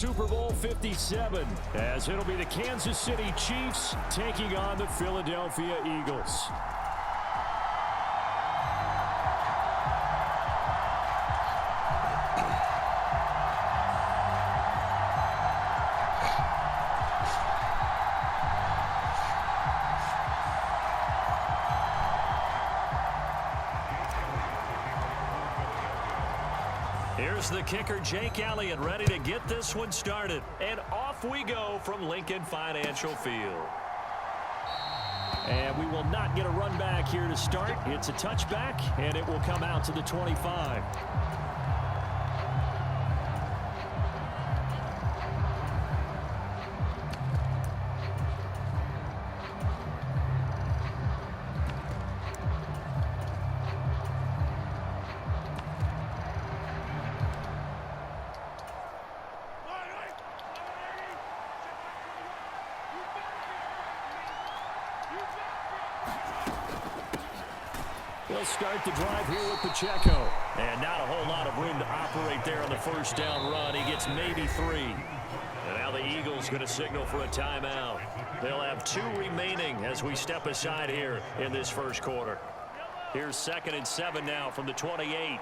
Super Bowl 57, as it'll be the Kansas City Chiefs taking on the Philadelphia Eagles. Here's the kicker, Jake Elliott, ready to get this one started. And off we go from Lincoln Financial Field. And we will not get a run back here to start. It's a touchback, and it will come out to the 25. They'll start the drive here with Pacheco. And not a whole lot of room to operate there on the first down run. He gets maybe 3. And now the Eagles going to signal for a timeout. They'll have 2 remaining as we step aside here in this first quarter. Here's 2nd and 7 now from the 28.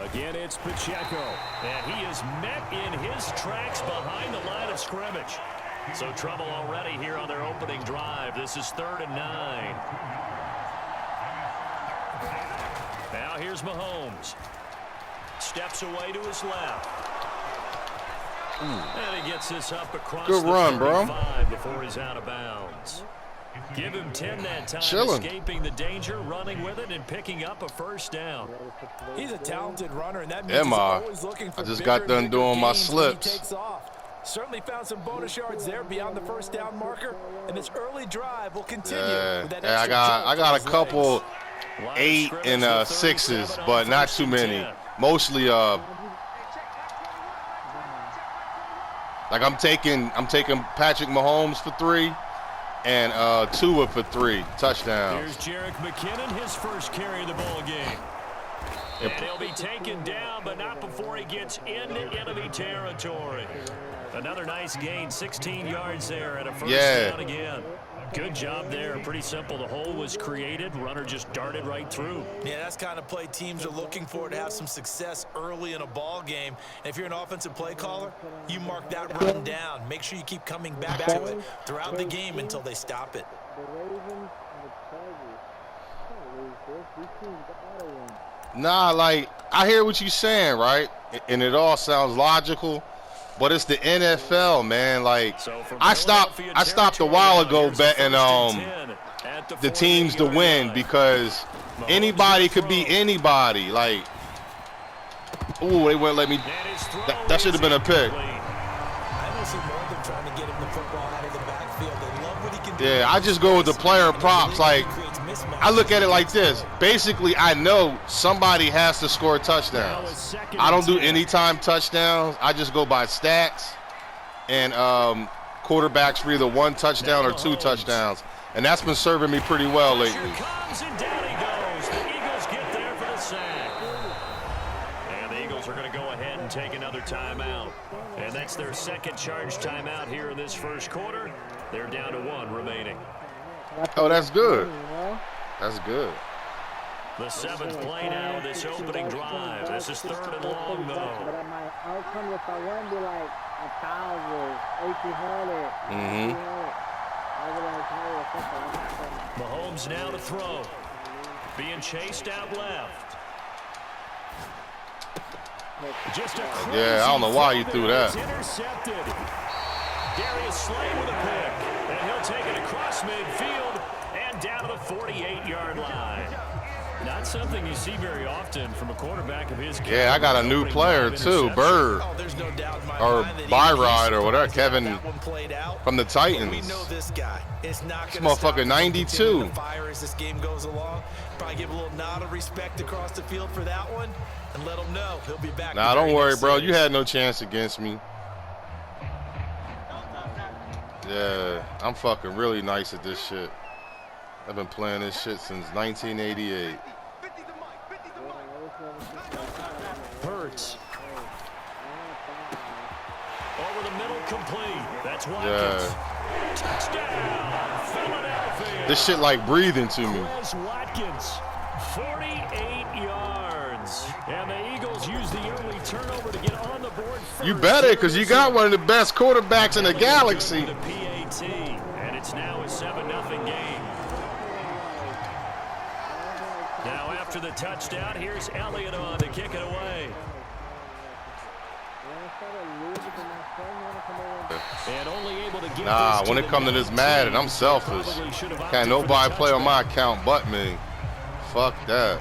Again, it's Pacheco, and he is met in his tracks behind the line of scrimmage. So trouble already here on their opening drive. This is 3rd and 9. Now here's Mahomes. Steps away to his left. And he gets this up across the 35 before he's out of bounds. Give him 10 that time, escaping the danger, running with it, and picking up a first down. He's a talented runner, and that means he's always looking for I just got done doing my slips. Certainly found some bonus yards there beyond the first down marker, and this early drive will continue. With that I got a couple 8 and 6s, but not too many. Mostly like I'm taking Patrick Mahomes for 3. And Tua for 3 touchdowns. Here's Jerick McKinnon, his first carry of the ball game. And he'll be taken down, but not before he gets into enemy territory. Another nice gain, 16 yards there, and a first down again. Good job there. Pretty simple. The hole was created. Runner just darted right through. Yeah, that's kind of play teams are looking for to have some success early in a ball game. And if you're an offensive play caller, you mark that run down. Make sure you keep coming back to it throughout the game until they stop it. Nah, like, I hear what you're saying, right? And it all sounds logical. But it's the NFL, man. Like, I stopped a while ago betting the teams to win because anybody could beat anybody. Like, ooh, they wouldn't let me. That should have been a pick. Yeah, I just go with the player props. Like, I look at it like this. Basically, I know somebody has to score touchdowns. I don't do anytime touchdowns. I just go by stats and quarterbacks for either 1 touchdown or 2 touchdowns. And that's been serving me pretty well lately. Here comes and down he goes. The Eagles get there for the sack. And the Eagles are going to go ahead and take another timeout. And that's their 2nd charge timeout here in this first quarter. They're down to 1 remaining. Oh, that's good. That's good. The 7th play now of this opening drive. This is 3rd and long, though. But my outcome, if I won, be like 1,000, 1,800. Mahomes now to throw. Being chased out left. Just a I don't know why you threw that. Intercepted. Darius Slay with a pick. And he'll take it across midfield and down to the 48-yard line. Not something you see very often from a quarterback of his caliber. Yeah, I got a new player too, Bird, or Byrod or whatever, Kevin from the Titans. This motherfucker 92. As this game goes along, probably give a little nod of respect across the field for that one, and let him know he'll be back. Nah, don't worry, bro. You had no chance against me. Yeah, I'm fucking really nice at this shit. I've been playing this shit since 1988. Hurts. Over the middle, complete. That's Watkins. Yeah. Touchdown, Philadelphia. This shit like breathing to me. Watkins, 48 yards. And the Eagles use the early turnover to get on the board first. You better, because you got one of the best quarterbacks in the galaxy. The PAT, and it's now a 7-0 game. Now after the touchdown, here's Elliott on to kick it away. And only able to get Nah, when it comes to this Madden, I'm selfish. Can't nobody play on my account but me. Fuck that.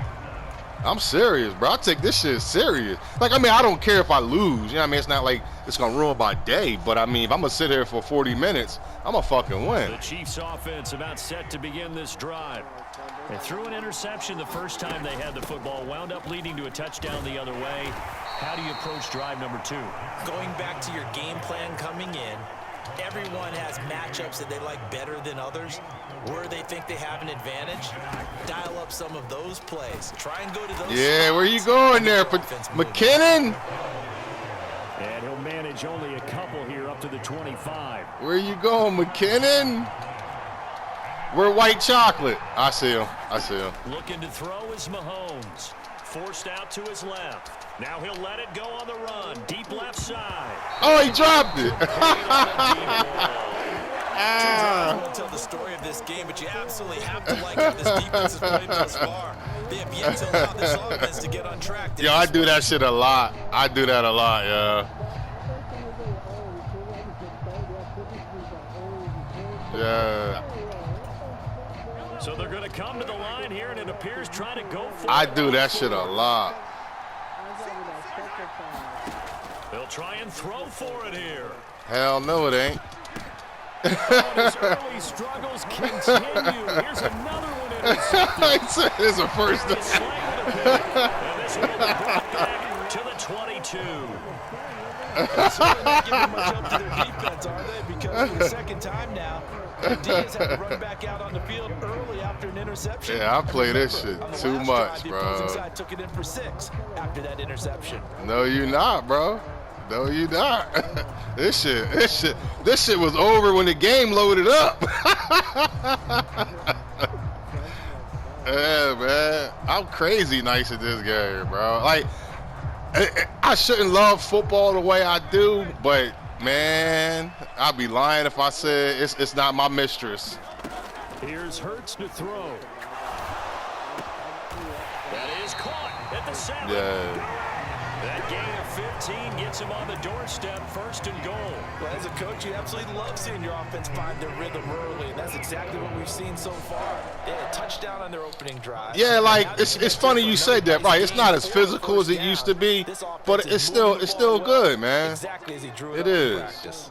I'm serious, bro. I take this shit serious. Like, I mean, I don't care if I lose. You know what I mean? It's not like it's going to ruin my day. But, I mean, if I'm going to sit here for 40 minutes, I'm going to fucking win. The Chiefs offense about set to begin this drive. They threw an interception the first time they had the football, wound up leading to a touchdown the other way. How do you approach drive number 2? Going back to your game plan coming in, everyone has matchups that they like better than others. Where they think they have an advantage, dial up some of those plays. Try and go to those. Yeah, where you going there? McKinnon? And he'll manage only a couple here up to the 25. Where you going, McKinnon? We're white chocolate. I see him. I see him. Looking to throw is Mahomes. Forced out to his left. Now he'll let it go on the run. Deep left side. Oh, he dropped it. I won't tell the story of this game, but you absolutely have to like how this defense has played thus far. They have yet to allow this offense to get on track. Yo, I do that shit a lot. I do that a lot, yeah. Yeah. So they're going to come to the line here, and it appears trying to go for it. I do that shit a lot. They'll try and throw for it here. Hell no, it ain't. His early struggles continue. Here's another one intercepted. It's a first down. And this will be brought back to the 22. So they're not giving much up to their defense, are they? Because for the second time now, the Diaz had to run back out on the field early after an interception. Yeah, I play this shit too much, drive, bro. The opposing side took it in for 6 after that interception. No, you not, bro. No, you not. This shit was over when the game loaded up. Yeah, man. I'm crazy nice at this game, bro. Like, I shouldn't love football the way I do, but man, I'd be lying if I said it's not my mistress. Here's Hurts to throw. That is caught at the 7. Yeah. That gain of 15 gets him on the doorstep, 1st and goal. Well, as a coach, you absolutely love seeing your offense find their rhythm early, and that's exactly what we've seen so far. They had a touchdown on their opening drive. Yeah, like it's funny you said that, right? It's not as physical as it used to be, but it's still good, man. Exactly as he drew it is. Practice.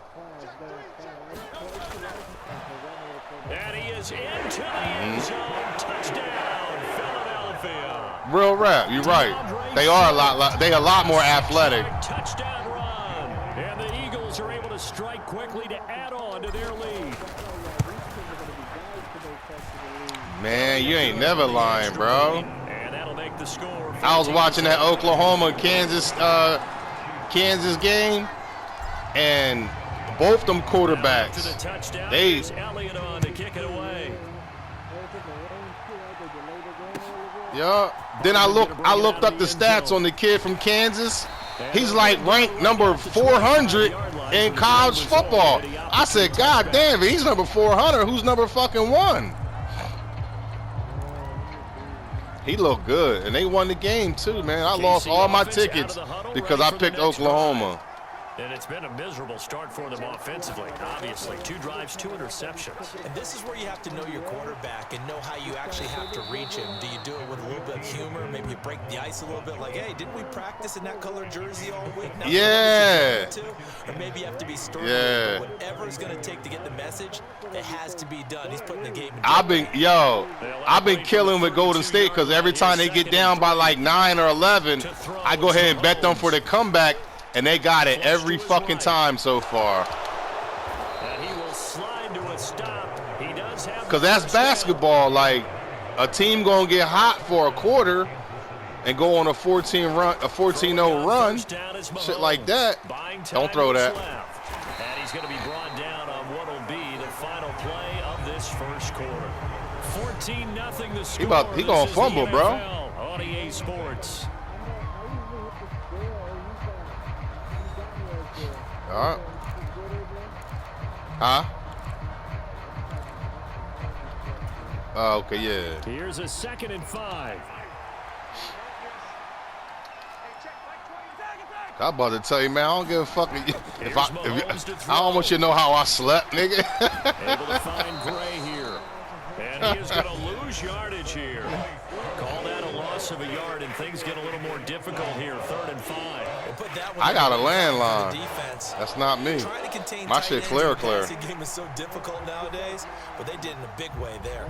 And he is into the end zone. Touchdown, Philadelphia. Real rap, you're right. They are a lot more athletic. Touchdown run. And the Eagles are able to strike quickly to add on to their lead. Man, you ain't never lying, bro. And that'll make the score. I was watching that Oklahoma-Kansas game, and both them quarterbacks, they Elliott on to kick it away. yeah. Then I looked up the stats on the kid from Kansas. He's like ranked number 400 in college football. I said, God damn, if he's number 400, who's number fucking 1? He looked good, and they won the game too, man. I lost all my tickets because I picked Oklahoma. And it's been a miserable start for them offensively. Obviously, 2 drives, 2 interceptions. And this is where you have to know your quarterback and know how you actually have to reach him. Do you do it with a little bit of humor? Maybe you break the ice a little bit, like, hey, didn't we practice in that color jersey all week? Now yeah. Or maybe you have to be stern. Yeah. Whatever it's going to take to get the message, it has to be done. He's putting the game in. I've been killing with Golden State because every time they get down by like 9 or 11, I go ahead and bet them for the comeback. And they got it every fucking time so far. And he will slide to a stop. He does have Because that's basketball. Like, a team going to get hot for a quarter and go on a 14-0 run, shit like that. Don't throw that. And he's going to be brought down on what will be the final play of this first quarter. 14-0 the score. He going to fumble, bro. On EA Sports. All right. Huh? Oh, okay, yeah. Here's a 2nd and 5. I'm about to tell you, man, I don't give a fuck if I don't want you to know how I slept, nigga. Able to find Gray here. And he is going to lose yardage here. Call that a loss of a yard, and things get a little more difficult here. 3rd and 5. I got a landline. That's not me. My shit clear. The game is so difficult nowadays, but they did in a big way there.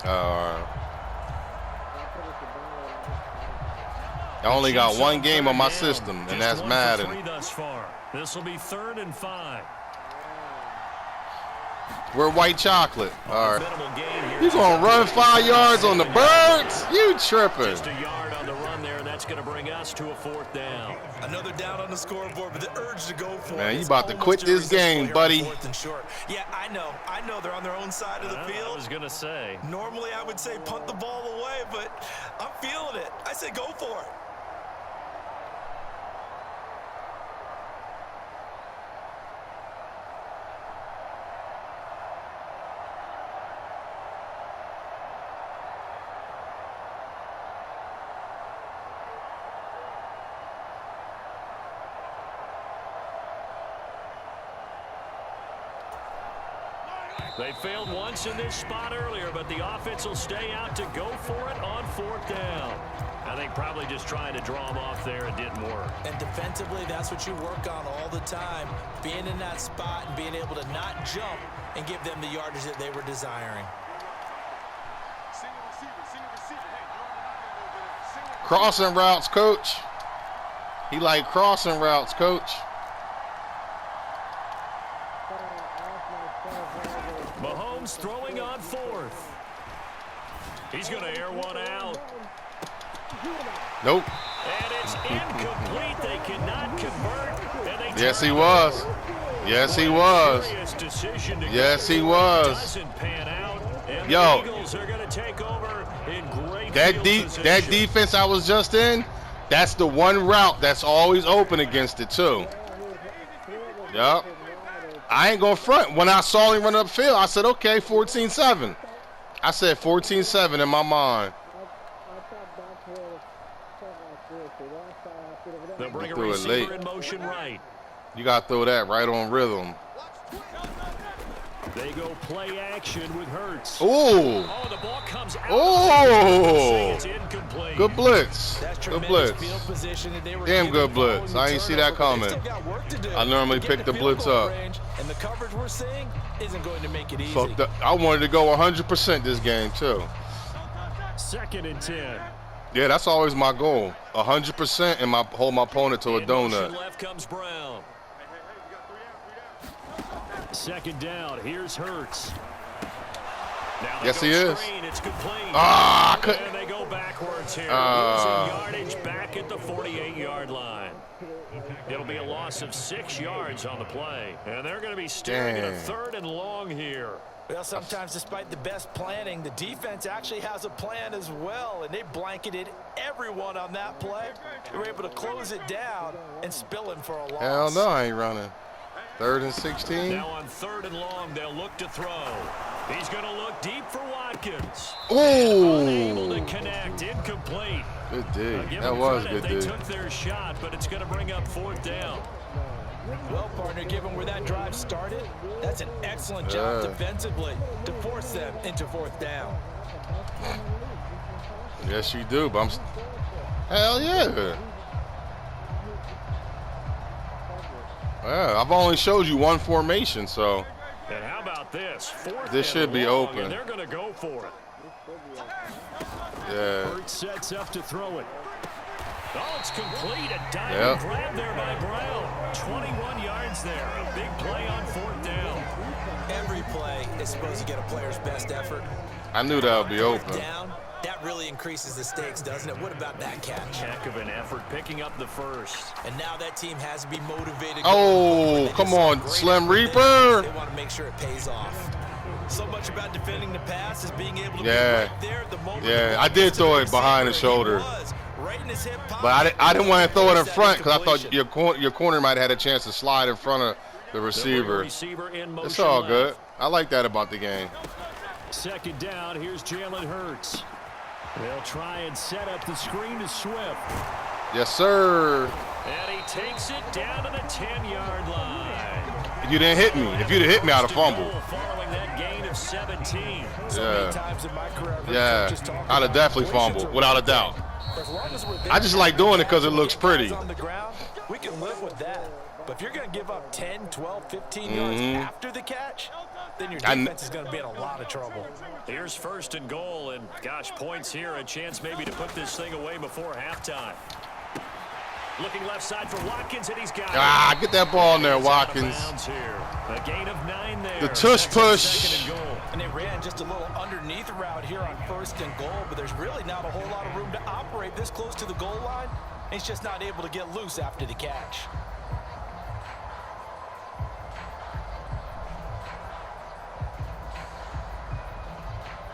All right. I only got one game on my system, and that's Madden. This will be 3rd and 5. We're white chocolate. All right. You gonna run 5 yards on the birds? You tripping? Just a yard on the run there, and that's gonna bring us to a 4th down. Another down on the scoreboard, but the urge to go for it. Man, you about to quit this game, buddy. Yeah, I know they're on their own side of the field. I was gonna say. Normally I would say punt the ball away, but I'm feeling it. I say go for it. They failed once in this spot earlier, but the offense will stay out to go for it on 4th down. I think probably just trying to draw them off there. It didn't work. And defensively, that's what you work on all the time. Being in that spot and being able to not jump and give them the yardage that they were desiring. Crossing routes, coach. He like crossing routes, coach. Mahomes throwing on 4th. He's going to air one out. Nope. And it's incomplete. They cannot convert. Yes, he was. Yes, he was. Yes, he was. Yo, that defense I was just in, that's the one route that's always open against it, too. Yup. I ain't going to front. When I saw him run upfield, I said, okay, 14-7. I said 14-7 in my mind. They'll bring a receiver in motion right. You got to throw that right on rhythm. They go play action with Hurts. Ooh. Oh, the ball comes out. Oh. It's incomplete. Good blitz. Good blitz. Damn good blitz. I ain't see that coming. I normally pick the blitz up. And the coverage we're seeing isn't going to make it easy. Fuck that. I wanted to go 100% this game too. 2nd and 10. Yeah, that's always my goal. 100% and hold my opponent to a donut. Left comes Brown. 2nd down. Here's Hurts. Yes, he is. It's complete. Ah, and they go backwards here. Losing yardage back at the 48-yard line. It'll be a loss of 6 yards on the play. And they're going to be staring at a 3rd and long here. Well, sometimes despite the best planning, the defense actually has a plan as well, and they blanketed everyone on that play. They were able to close it down and spill him for a loss. Hell no, I ain't running. 3rd and 16. Now on 3rd and long, they'll look to throw. He's going to look deep for Watkins. Ooh. Unable to connect, incomplete. Good dig. That was good dig. They took their shot, but it's going to bring up 4th down. Well, partner, given where that drive started, that's an excellent job defensively to force them into 4th down. Yes, you do, but hell yeah. Yeah, I've only showed you one formation, so. And how about this? 4th this should be open. And they're going to go for it. Yeah. Hurts sets up to throw it. Oh, it's complete. A diving grab there by Brown. 21 yards there. A big play on 4th down. Every play is supposed to get a player's best effort. I knew that would be open. Down, that really increases the stakes, doesn't it? What about that catch? Heck of an effort picking up the first. And now that team has to be motivated. Oh, come on, Slim Reaper. They want to make sure it pays off. So much about defending the pass is being able to be right there at the moment. Yeah, I did throw it behind the shoulder. Right in his hip pocket. But I didn't want to throw it in front because I thought your corner might have had a chance to slide in front of the receiver. It's all good. I like that about the game. 2nd down, here's Jalen Hurts. They'll try and set up the screen to Swift. Yes, sir. And he takes it down to the 10-yard line. You didn't hit me. If you'd have hit me, I'd have fumbled. Following that gain of 17. Yeah, I'd have definitely fumbled, without a doubt. I just like doing it because it looks pretty. We can live with that. But if you're going to give up 10, 12, 15 yards after the catch, then your defense is going to be in a lot of trouble. Here's 1st and goal, and gosh, points here. A chance maybe to put this thing away before halftime. Looking left side for Watkins, and he's got it. Get that ball in there, Watkins. A gain of 9 there. The tush push. And they ran just a little underneath route here on 1st and goal, but there's really not a whole lot of room to operate this close to the goal line. He's just not able to get loose after the catch.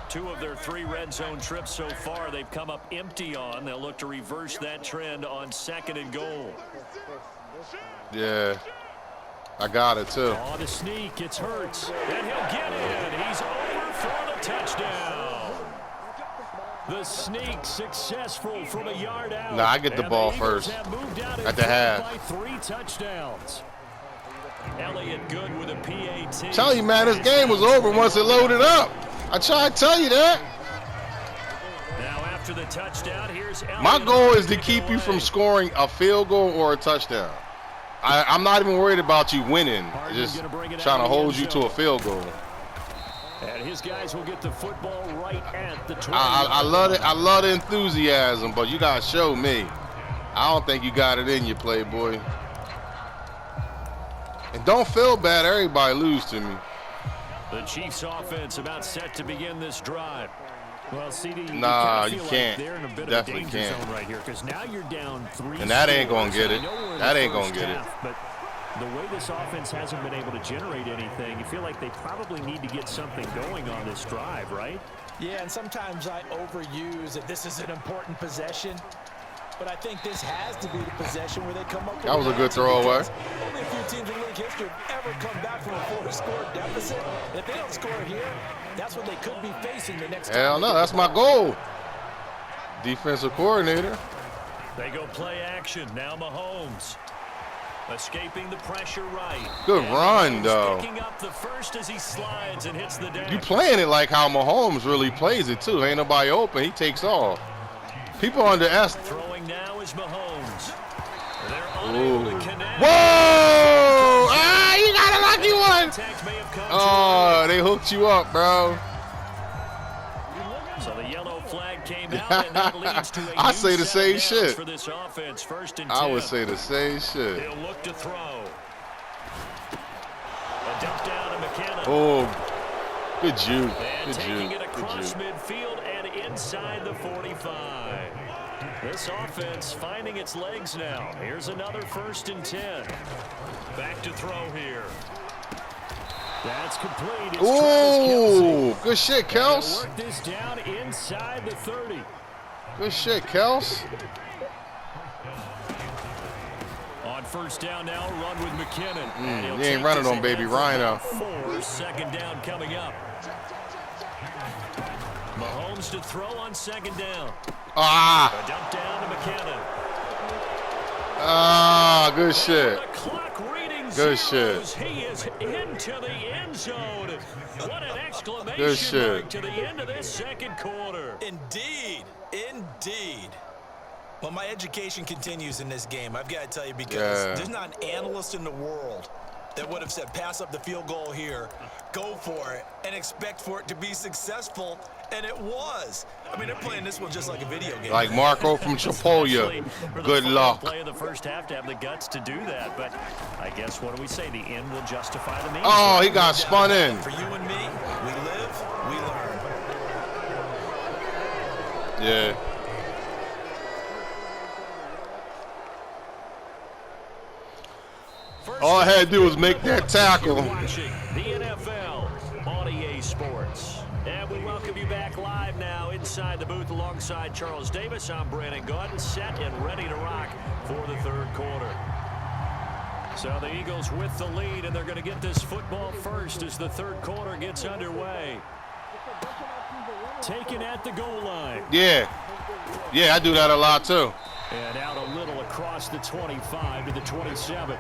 Two of their 3 red zone trips so far, they've come up empty on. They'll look to reverse that trend on 2nd and goal. Yeah, I got it too. On the sneak, it's Hurts, and he'll get in. He's over for the touchdown. The sneak successful from a yard out. Nah, I get the ball first at the half. By 3 touchdowns. Elliott good with a PAT. Tell you, man, this game was over once it loaded up. I try to tell you that. Now after the touchdown, here's Elliott. My goal is to keep you from scoring a field goal or a touchdown. I'm not even worried about you winning. Just trying to hold you to a field goal. And his guys will get the football right at the 20. I love it. I love the enthusiasm, but you gotta show me. I don't think you got it in you, Playboy. And don't feel bad. Everybody lose to me. The Chiefs offense about set to begin this drive. Well, CD, nah, you Like can't. they're in a bit Definitely of a danger can't. zone right here because now you're down 3. And that ain't gonna get it. That ain't gonna get it. But the way this offense hasn't been able to generate anything, you feel like they probably need to get something going on this drive, right? Yeah, and sometimes I overuse that this is an important possession. But I think this has to be the possession where they come up with that was a good throwaway. Only a few teams in league history have ever come back from a 4-score deficit. If they don't score here, that's what they could be facing the next time. Hell no, that's my goal. Defensive coordinator. They go play action. Now Mahomes. Escaping the pressure right. Good run, though. Picking up the first as he slides and hits the deck. You playing it like how Mahomes really plays it, too. Ain't nobody open. He takes off. People underestimate. Throwing now is Mahomes. They're unable to connect. Whoa! Ah, you got a lucky one. Oh, they hooked you up, bro. So the yellow flag came out, and that leads to a I say the same shit. For this offense, 1st and 10. I would say the same shit. He'll look to throw. A dump down to McKinnon. Oh, good juke. And Good taking juke. it across midfield and inside the 45. This offense finding its legs now. Here's another 1st and 10. Back to throw here. That's complete. It's Ooh, good shit, Kels. Work this down inside the 30. Good shit, Kels. On 1st down now, run with McKinnon. And he'll He ain't take running this on Baby ahead for Rhino. about 4. 2nd down coming up. Mahomes to throw on 2nd down. Ah, A dump down to McKinnon. ah, good shit. The clock reading Good zeros. shit. He is into the end zone. What an exclamation Good shit. mark to the end of this 2nd quarter. Indeed. Indeed. Well, my education continues in this game. I've got to tell you, because there's not an analyst in the world that would have said pass up the field goal here, go for it, and expect for it to be successful, and it was. I mean, they're playing this one just like a video game. Like Marco from Chipolia. Good luck. Play in the first half to have the guts to do that, but I guess what do we say? The end will justify the means. Oh, he got spun in. For you and me, we live, we learn. Yeah. All I had to do was make that tackle. Watching the NFL on EA Sports. And we welcome you back live now inside the booth alongside Charles Davis. I'm Brandon Gunn, set and ready to rock for the third quarter. So the Eagles with the lead, and they're going to get this football first as the third quarter gets underway. Taken at the goal line. Yeah. Yeah, I do that a lot too. And out a little across the 25 to the 27.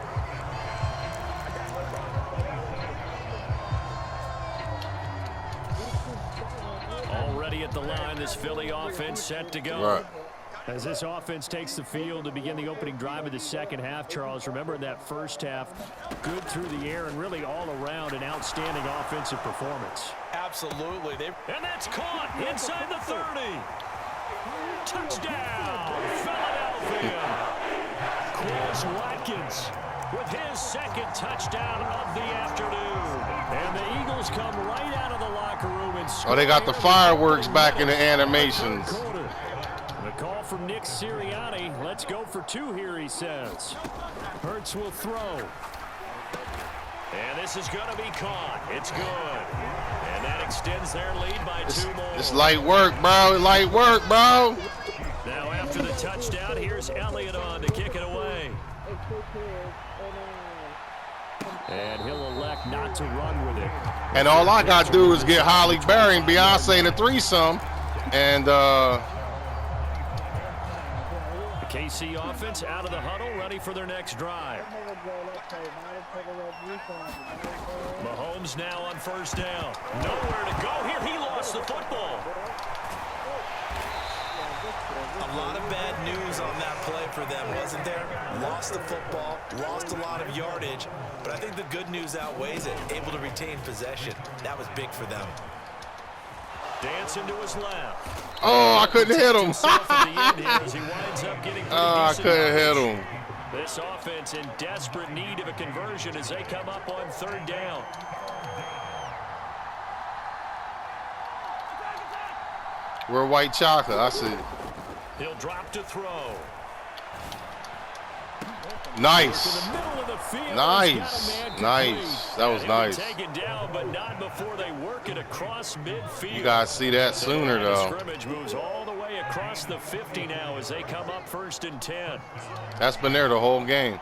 Already at the line, this Philly offense set to go. Right. As this offense takes the field to begin the opening drive of the second half, Charles, remember in that first half, good through the air and really all around an outstanding offensive performance. Absolutely. And that's caught inside the 30. Touchdown, Philadelphia. Chris Watkins with his second touchdown of the afternoon. And the Eagles come right out of the locker room and score. Oh, they got the fireworks back in the animations. The call from Nick Sirianni. Let's go for two here, he says. Hurts will throw. And this is going to be caught. It's good. And that extends their lead by two more. It's light work, bro. Light work, bro. Now after the touchdown, here's Elliott on to kick it away. And he'll elect not to run with it. And all I got to do is get Holly Berry and Beyonce in a threesome. And, the KC offense out of the huddle, ready for their next drive. Mahomes now on first down. Nowhere to go here. He lost the football. A lot of bad news on that play for them, wasn't there? Lost the football, lost a lot of yardage, but I think the good news outweighs it. Able to retain possession. That was big for them. Dancing to his left. oh, I couldn't hit him. I couldn't hit him. This offense in desperate need of a conversion as they come up on third down. We're white chocolate. I see. He'll drop to throw. Nice. Nice. Nice. That was nice. Taken down, but not before they work it across midfield. You guys see that sooner, though. Scrimmage moves all the way across the 50 now as they come up first and 10. That's been there the whole game.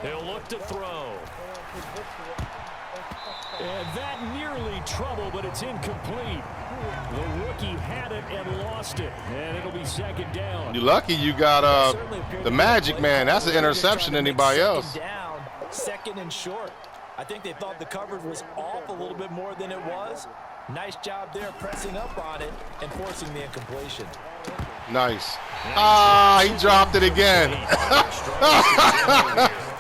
He'll look to throw. And that nearly trouble, but it's incomplete. The rookie had it and lost it, and it'll be second down. You're lucky you got the Magic Man. That's an interception than anybody else. Down, second and short. I think they thought the coverage was off a little bit more than it was. Nice job there pressing up on it and forcing the incompletion. Nice. Ah, he dropped it again.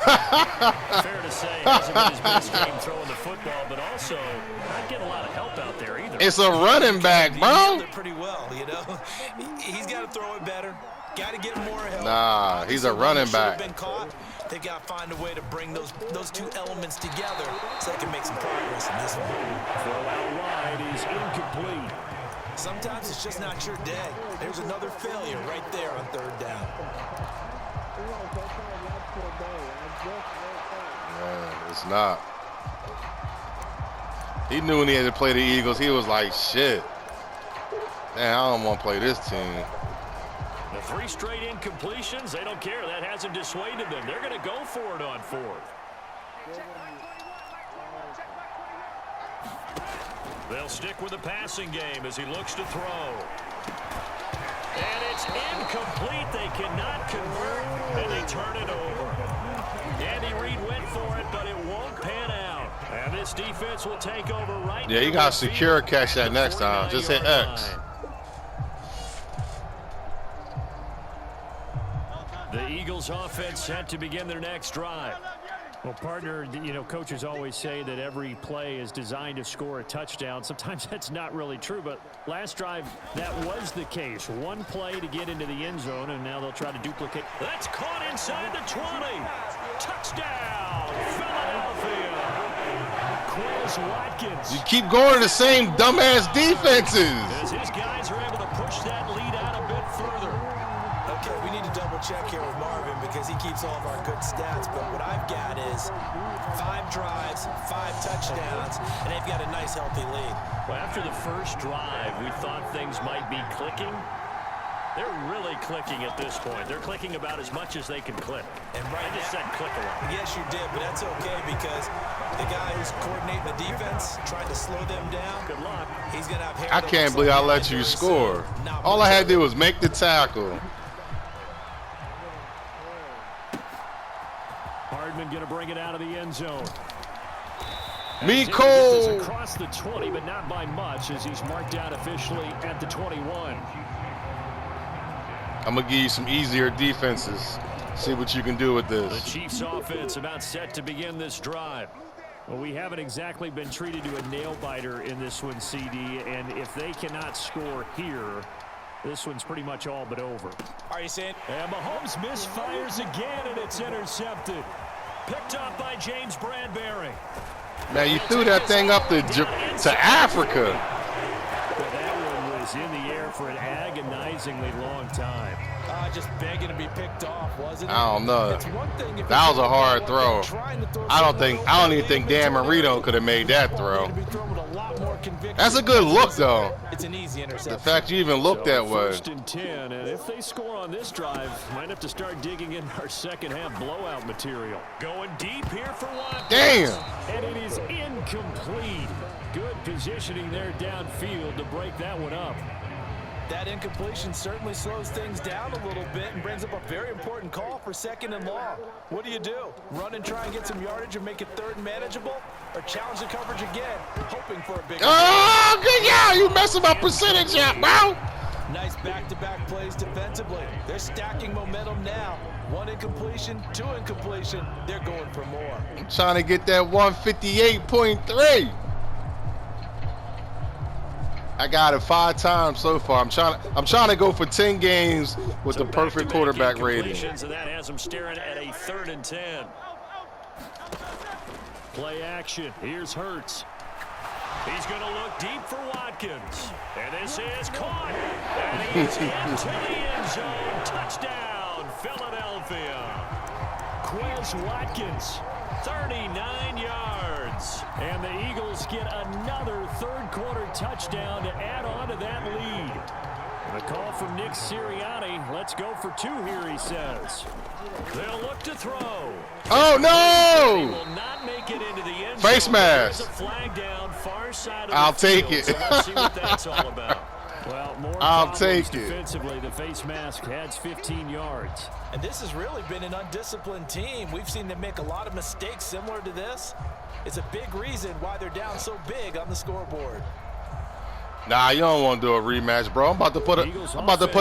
Fair to say, hasn't been his best game throwing the football, but also not getting a lot of help out there either. It's a running back, bro. Pretty well, you know. He's got to throw it better. Got to get more help. Nah, he's a running back. Been caught. They got to find a way to bring those two elements together so they can make some progress in this one. Throw out wide is incomplete. Sometimes it's just not your day. There's another failure right there on third down. Yeah, it's not. He knew when he had to play the Eagles, he was like, shit. Man, I don't want to play this team. The 3 straight incompletions, they don't care. That hasn't dissuaded them. They're going to go for it on fourth. They'll stick with the passing game as he looks to throw. And it's incomplete. They cannot convert, and they turn it over. Andy Reid went for it, but it won't pan out. And this defense will take over right now. Yeah, you got to secure catch that next time. Just hit X. The Eagles offense set to begin their next drive. Well, partner, you know, coaches always say that every play is designed to score a touchdown. Sometimes that's not really true, but last drive, that was the case. One play to get into the end zone, and now they'll try to duplicate. That's caught inside the 20. Touchdown, Philadelphia. Quez Watkins. You keep going to the same dumbass defenses. As his guys are able to push that lead out a bit further. Okay, we need to double check here with Marvin because he keeps all of our good stats, but what I've got is 5 drives, 5 touchdowns, and they've got a nice healthy lead. Well, after the first drive, we thought things might be clicking. They're really clicking at this point. They're clicking about as much as they can click. And right I just now, said click a lot. yes, you did, but that's okay because the guy who's coordinating the defense, trying to slow them down, Good luck. he's going to have hair. I can't believe I let you score. All I had to do was make the tackle. Hardman going to bring it out of the end zone. Miko. Across the 20, but not by much as he's marked out officially at the 21. I'm going to give you some easier defenses. See what you can do with The this. Chiefs offense about set to begin this drive. Well, we haven't exactly been treated to a nail-biter in this one, CD, and if they cannot score here, this one's pretty much all but over. Are you saying? And Mahomes misfires again, and it's intercepted. Picked up by James Bradbury. Man, you threw that thing up to Africa. Well, that one was in the air for an agonizingly long time. Just begging to be picked off, wasn't it? I don't know. It's one thing if That was a hard throw. I don't something even think Dan Marino could have made that throw. to be thrown with a lot more conviction. That's a good look, though. It's an easy interception. The fact you even looked that way. First and 10, and if they score on this drive, might have to start digging in our second half blowout material. Going deep here for Watkins. Damn. And it is incomplete. Good positioning there downfield to break that one up. That incompletion certainly slows things down a little bit and brings up a very important call for 2nd and long. What do? Run and try and get some yardage and make it 3rd and manageable? Or challenge the coverage again, hoping for a big... Oh, good job. You messing my percentage up, bro. Nice back-to-back plays defensively. They're stacking momentum now. 1 incompletion, 2 incompletion. They're going for more. I'm trying to get that 158.3. I got it 5 times so far. I'm trying to go for 10 games with the perfect quarterback rating. And that has him staring at a 3rd and 10. Play action. Here's Hurts. He's going to look deep for Watkins. And this is caught. And he's into the end zone. Touchdown, Philadelphia. Quez Watkins, 39 yards. And the Eagles get another 3rd quarter touchdown to add on to that lead. And a call from Nick Sirianni. Let's go for 2 here, he says. They'll look to throw. Oh, no! He will not make it into the end Face zone. mask. There's a flag down, far side of I'll the take field, it. So let's see what that's all about. Well, more I'll problems take it. defensively. The face mask adds 15 yards. And this has really been an undisciplined team. We've seen them make a lot of mistakes similar to this. It's a big reason why they're down so big on the scoreboard. Nah, you don't want to do a rematch, bro. I'm about to put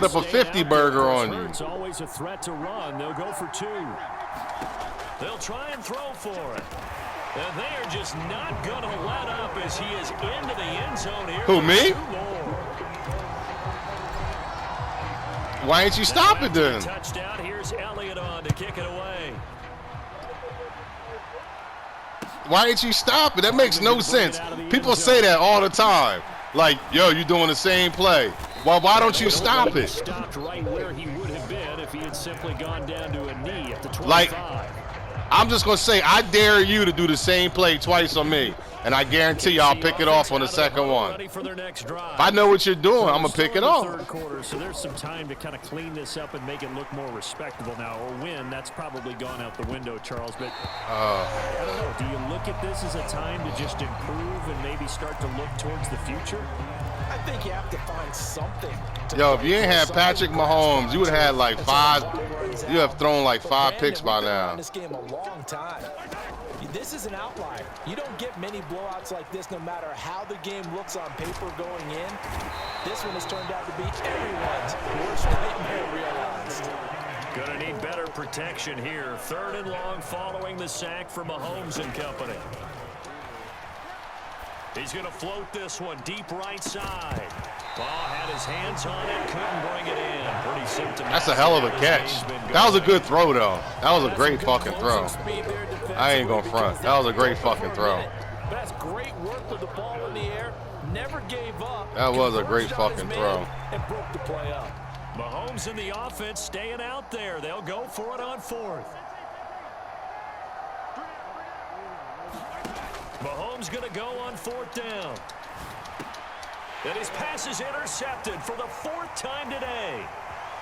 up a 50 burger on you. It's always a threat to run. They'll go for 2. They'll try and throw for it. And they are just not going to let up as he is into the end zone here. Who, me? 2 more. Why ain't you stop it then? Touchdown. Here's Elliott on to kick it away. Why ain't you stop it? That makes no sense. People say that all the time. Like, yo, you doing the same play. Well, why don't you stop it? Stopped right where he would have been if he had simply gone down to a knee at the 25. Like, I'm just going to say, I dare you to do the same play twice on me. And I guarantee you I'll pick it off on the second one. If I know what you're doing, I'm going to pick it off. 3rd quarter, so there's some time to kind of clean this up and make it look more respectable now. Or win, that's probably gone out the window, Charles. But I don't know, do you look at this as a time to just improve and maybe start to look towards the future? I think you have to find something. Yo, if you ain't had Patrick Mahomes, you would have had like 5. You have thrown like 5 picks by now. This game a long time. This is an outlier. You don't get many blowouts like this no matter how the game looks on paper going in. This one has turned out to be everyone's worst nightmare realized. Gonna need better protection here. 3rd and long following the sack for Mahomes and company. He's going to float this one deep right side. Ball had his hands on it, couldn't bring it in. Pretty symptomatic. That's a hell of a catch. That was a good throw, though. That was a great fucking throw. I ain't going front. That was a great fucking throw. That's great work with the ball in the air. Never gave up. That was a great fucking throw. And broke the play up. Mahomes and the offense staying out there. They'll go for it on 4th. Mahomes going to go on 4th down. And his pass is intercepted for the 4th time today.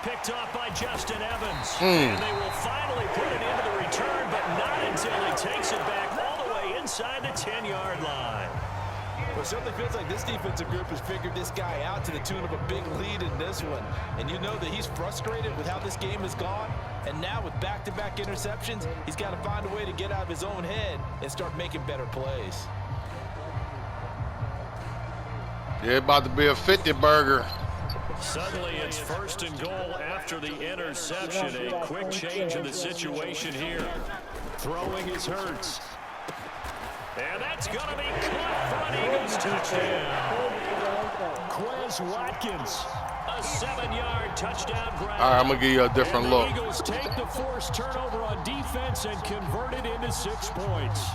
Picked off by Justin Evans. And they will finally put it into the return, but not until he takes it back all the way inside the 10-yard line. Well, it certainly feels like this defensive group has figured this guy out to the tune of a big lead in this one. And you know that he's frustrated with how this game has gone. And now with back-to-back interceptions, he's got to find a way to get out of his own head and start making better plays. Yeah, about to be a 50 burger. Suddenly it's 1st and goal after the interception. A quick change in the situation here. Throwing is Hurts. And that's going to be caught for an Eagles touchdown. Quez Watkins, a 7-yard touchdown grab. All right, I'm going to give you a different look. The Eagles take the forced turnover on defense and convert it into 6 points.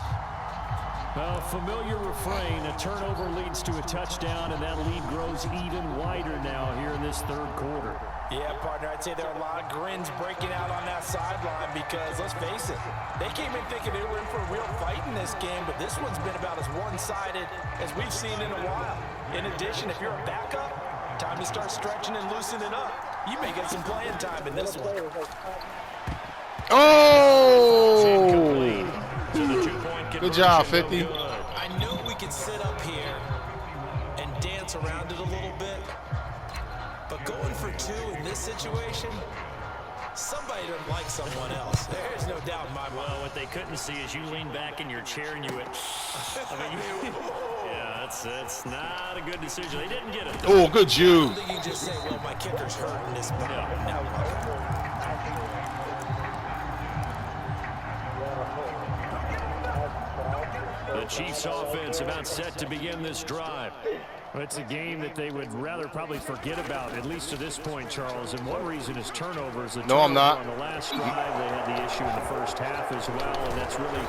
A familiar refrain, a turnover leads to a touchdown, and that lead grows even wider now here in this 3rd quarter. Yeah, partner, I'd say there are a lot of grins breaking out on that sideline because, let's face it, they came in thinking they were in for a real fight in this game, but this one's been about as one-sided as we've seen in a while. In addition, if you're a backup, time to start stretching and loosening up. You may get some playing time in this one. Oh! Good job, 50. I know we could sit up here and dance around it a little bit, but going for 2 in this situation, somebody doesn't like someone else. There's no doubt in my mind. Well, what they couldn't see is you leaned back in your chair and you went, I mean, yeah, that's not a good decision. They didn't get it. Oh, good Jew. I think you just say, well, my kicker's hurting this ball. Now, the Chiefs offense about set to begin this drive. Well, it's a game that they would rather probably forget about, at least to this point, Charles. And one reason is turnovers. No, I'm not. On the last drive, they had the issue in the first half as well, and that's really,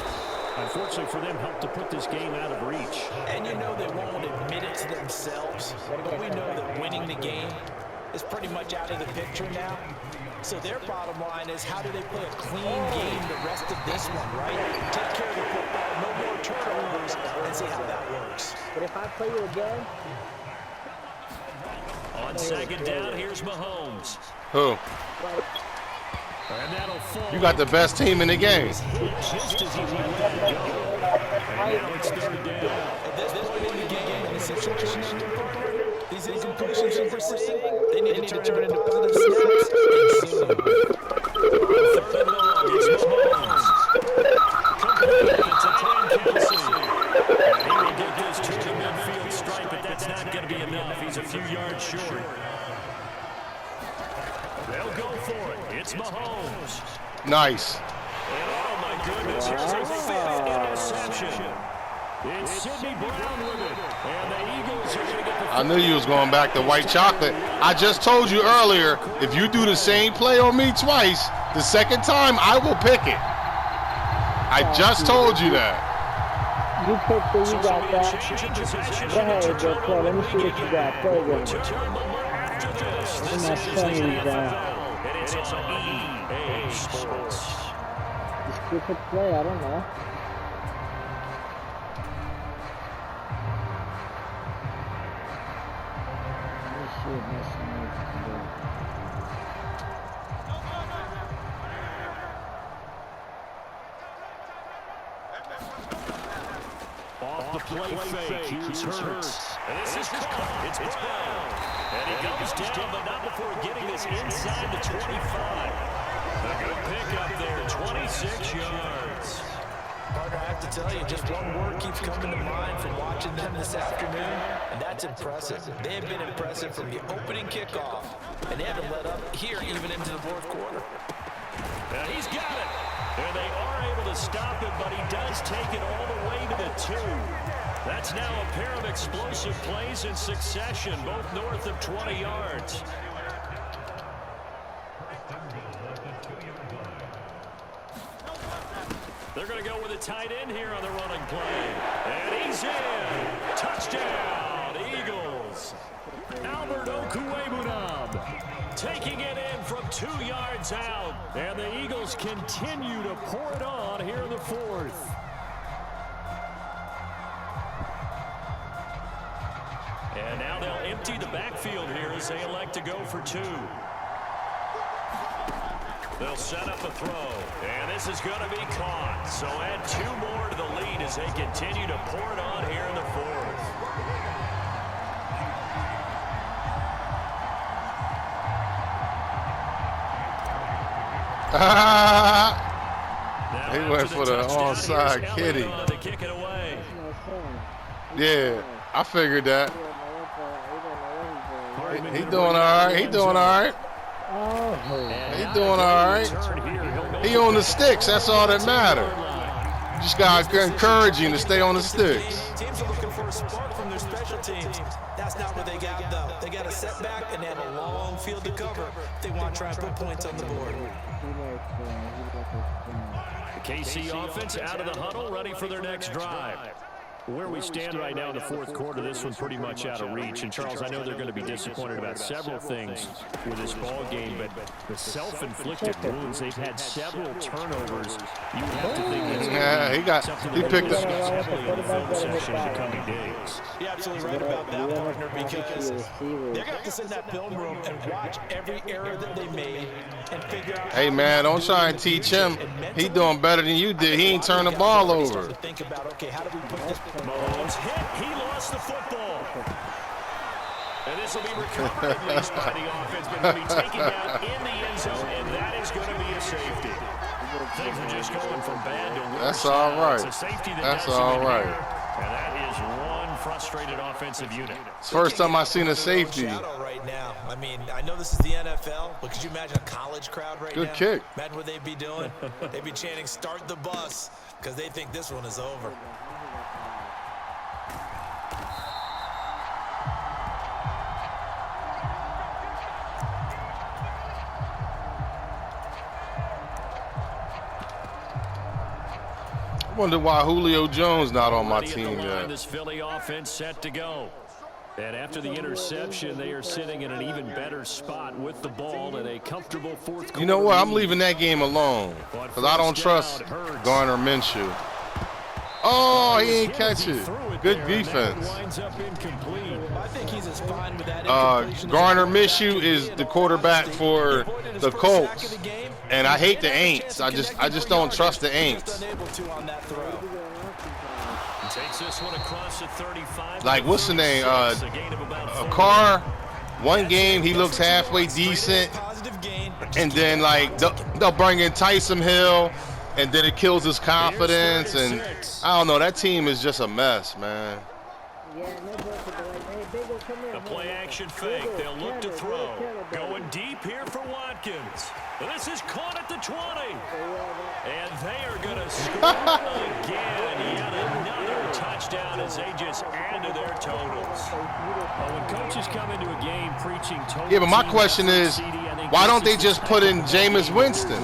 unfortunately for them, helped to put this game out of reach. And you know they won't admit it to themselves, but we know that winning the game is pretty much out of the picture now. So their bottom line is, how do they play a clean game the rest of this one, right? Take care of the football, no more turnovers, and see how that works. But if I play you again... On 2nd down, here's Mahomes. Who? And that'll fall. You got the best team in the game. Just as he let it go. And now it's 3rd down. At this point in the game, in the situation these incompletions that we're seeing, they need to turn it into positive snaps and soon. Third and long, it's Mahomes. Complete the tight end Kelsey. And he will get this to the midfield stripe, but that's not going to be enough. He's a few yards short. They'll go for it. It's Mahomes. Nice. And oh my goodness, here's a 5th interception. It's Sidney Brown with it. And the Eagles are going to get the... I knew you was going back to white chocolate. I just told you earlier, if you do the same play on me twice, the 2nd time, I will pick it. I just told you that. You picked it, you got that. Go ahead, go play. Let me see what you got. Play with me. I'm not playing these down. It's EA Sports. Just keep it play, I don't know. Off the play fake, here's Hurts. And this is caught. It's Brown. And he goes down, but not before getting this inside the 25. A good pickup there, 26 yards. Partner, I have to tell you, just one word keeps coming to mind from watching them this afternoon, and that's impressive. They have been impressive from the opening kickoff, and they haven't let up here even into the 4th quarter. And he's got it. And they are able to stop it, but he does take it all the way to the 2. That's now a pair of explosive plays in succession, both north of 20 yards. They're going to go with a tight end here on the running play. And he's in. Touchdown, Eagles. Albert Okwuegbunam taking it in from 2 yards out. And the Eagles continue to pour it on here in the 4th. And now they'll empty the backfield here as they elect to go for 2. They'll set up a throw, and this is going to be caught. So add 2 more to the lead as they continue to pour it on here in the 4th. He went for the onside kitty. Yeah, I figured that. He doing all right. He doing all right. He doing all right. He on the sticks. That's all that matters. You just got to encourage him to stay on the sticks. Teams are looking for a spark from their special teams. That's not what they got, though. They got a setback, and they have a long field to cover if they want to try and put points on the board. The KC offense out of the huddle, ready for their next drive. Where we stand right now in the 4th quarter, this one pretty much out of reach. And, Charles, I know they're going to be disappointed about several things with this ball game, but the self-inflicted wounds, they've had several turnovers. You have to think he picked up. Heavily in the film section in the coming days. You're absolutely right about that, partner, because they're going to have to sit in that film room and watch every error that they made and figure out. Hey, man, don't try and teach him. He doing better than you did. He ain't turn the ball over. Think about, okay, how do we put this? Mahomes hit. He lost the football. And this will be recovered at least by the offense, but he'll be taken down in the end zone, and that is going to be a safety. Things are just going from bad to worse. That's all right. It's a safety that That's all right. And that is one frustrated offensive unit. It's the first time I've seen a safety. Right now. I mean, I know this is the NFL, but could you imagine a college crowd right now? Good kick. Imagine what they'd be doing. They'd be chanting, "Start the bus," because they think this one is over. I wonder why Julio Jones not on my team yet. This Philly offense set to go. And after the interception, they are sitting in an even better spot with the ball in a comfortable 4th quarter. You know what? I'm leaving that game alone because I don't trust Garner Minshew. Oh, he ain't catch it. Good defense. Garner Minshew is the quarterback for the Colts, and I hate the Aints. I just don't trust the Aints. Takes this one across the 35. Like, what's the name? Carr. One game he looks halfway decent, and then like they'll bring in Taysom Hill, and then it kills his confidence. And I don't know. That team is just a mess, man. The play action fake. They'll look to throw. Going deep here for Watkins. This is caught at the 20. And they are going to score again. Yet another touchdown as they just add to their totals. When coaches come into a game preaching total. Yeah, but my question is, why don't they just put in Jameis Winston?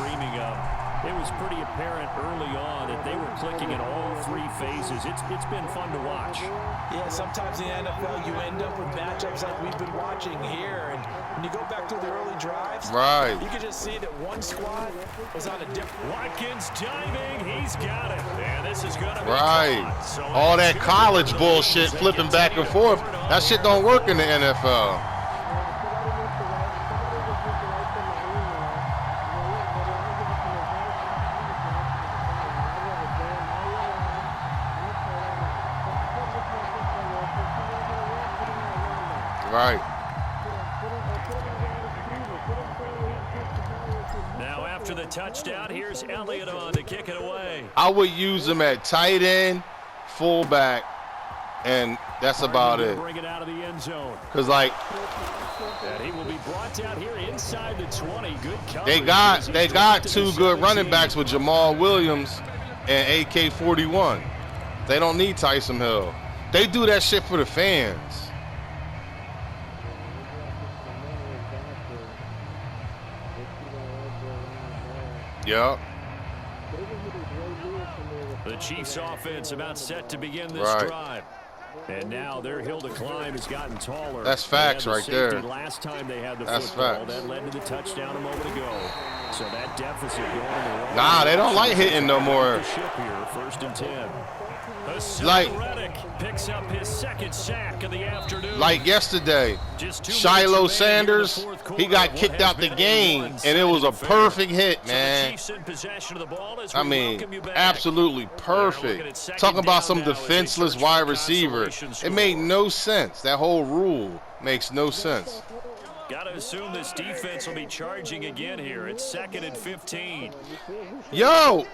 It was pretty apparent early on that they were clicking in all 3 phases. It's been fun to watch. Yeah, sometimes in the NFL you end up with matchups like we've been watching here, and when you go back to the early drives, right, you can just see that one squad was on a different. Watkins diving, he's got it, and this is gonna be right. So all that college bullshit flipping back and forth, that shit don't work in the NFL. Right. Now after the touchdown, here's Elliott on to kick it away. I would use him at tight end, fullback, and that's about it. Bring it out of the end zone. Because, like, And he will be brought down here inside the 20. Good coverage. They got two good running backs with Jamal Williams and AK-41. They don't need Tyson Hill. They do that shit for the fans. Yep. The Chiefs offense about set to begin this drive. And now their hill to climb has gotten taller. That's facts right there. Last time they had the That's football, facts. that led to the touchdown a moment ago. So that deficit going in the wrong Nah, they don't like hitting no more. Here, 1st and 10. Like Reddick picks up his 2nd sack of the afternoon. Like yesterday, Shiloh Sanders, he got kicked out the game, and it was a perfect hit, man. I mean, absolutely perfect. Talking about some defenseless wide receiver. It made no sense. That whole rule makes no sense. Got to assume this defense will be charging again here. It's 2nd and 15. Yo,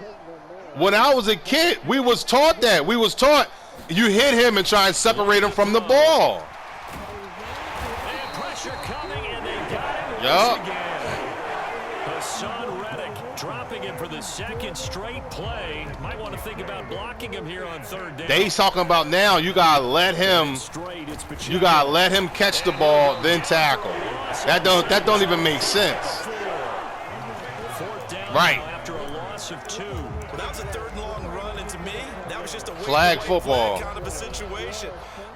when I was a kid, we was taught that. We was taught you hit him and try and separate him from the ball. And pressure coming, and they got him Yup. again. Hassan Reddick dropping him for the 2nd straight play. Might want to think about blocking him here on 3rd down. They talking about now you gotta let him catch the ball, then tackle. That don't even make sense. Right. After a loss of 2. Well, that was a 3rd and long run, and to me, that was just a flag football kind of a situation.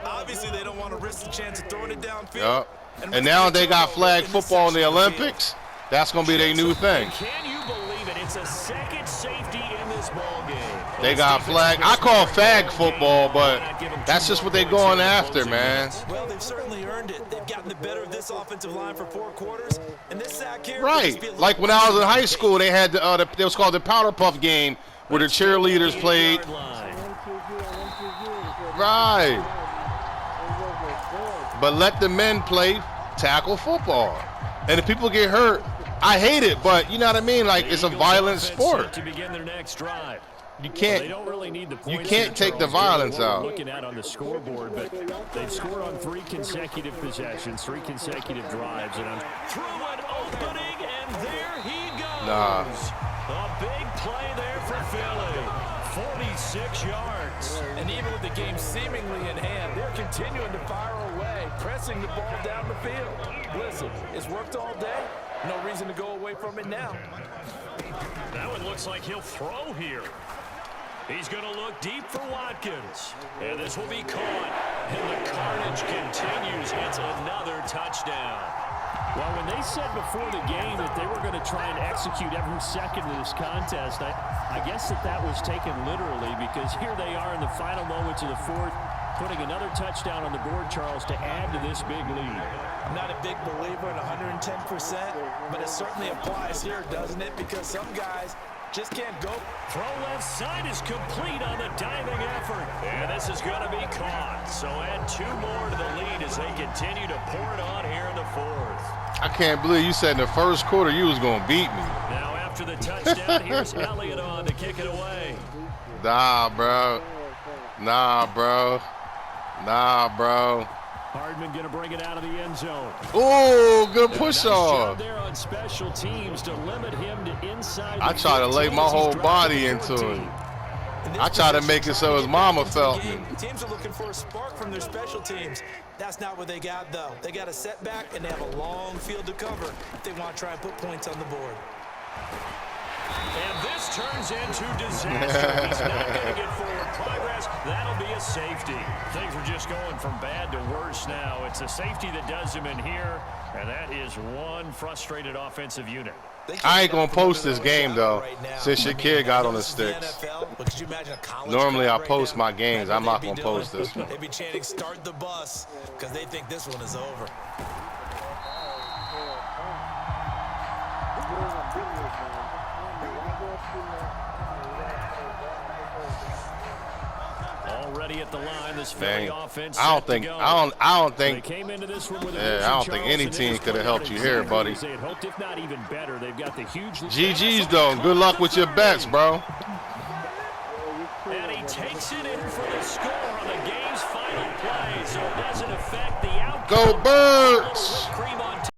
Obviously, they don't want to risk the chance of throwing it downfield. Yep. And now they got flag football in the Olympics. That's gonna be their new thing. Can you believe it? It's a 2nd safety in this ball game. They got flag. I call flag football, but that's just what they're going after, man. Well, they've certainly earned it. They've gotten the better of this offensive line for 4 quarters, and this sack here. Right. Like when I was in high school, they had it was called the Powder Puff game, where the cheerleaders played. Right. But let the men play tackle football. And if people get hurt, I hate it, but you know what I mean? Like, it's a violent sport. To begin their next drive. You can't take the violence out. Looking at on the scoreboard, but they've scored on 3 consecutive possessions, 3 consecutive drives, and I'm through an opening, and there he goes. Nah. A big play there for Philly. 46 yards. And even with the game seemingly in hand, they're continuing to fire away, pressing the ball down the field. Listen, it's worked all day. No reason to go away from it now. That one looks like he'll throw here. He's going to look deep for Watkins. And this will be caught. And the carnage continues. It's another touchdown. Well, when they said before the game that they were going to try and execute every second of this contest, I guess that was taken literally, because here they are in the final moments of the 4th, putting another touchdown on the board, Charles, to add to this big lead. I'm not a big believer in 110%, but it certainly applies here, doesn't it? Because some guys just can't go. Throw left side is complete on the diving effort. And this is going to be caught. So add 2 more to the lead as they continue to pour it on here in the 4th. I can't believe you said in the 1st quarter you was going to beat me. Now after the touchdown, here's Elliott on to kick it away. Nah, bro. Nah, bro. Nah, bro. Hardman going to bring it out of the end zone. Ooh, good push off. There on special teams to limit him to inside. I try to lay my whole body into it. I try to make it so his mama felt me. Teams are looking for a spark from their special teams. That's not what they got, though. They got a setback, and they have a long field to cover if they want to try and put points on the board. And this turns into disaster. He's not going to get forward progress. That'll be a safety. Things are just going from bad to worse now. It's a safety that does him in here, and that is one frustrated offensive unit. I ain't going to post this game, though, since your kid got on the sticks. Normally, I post my games. I'm not going to post this one. They be chanting, "Start the bus," because they think this one is over. Already at the line, this Philly offense. I don't think any team could have helped you here, buddy. GG's though. Good luck with your bets, bro. And he takes it in for the score on the game's final play, so it doesn't affect the outcome. Go Birds!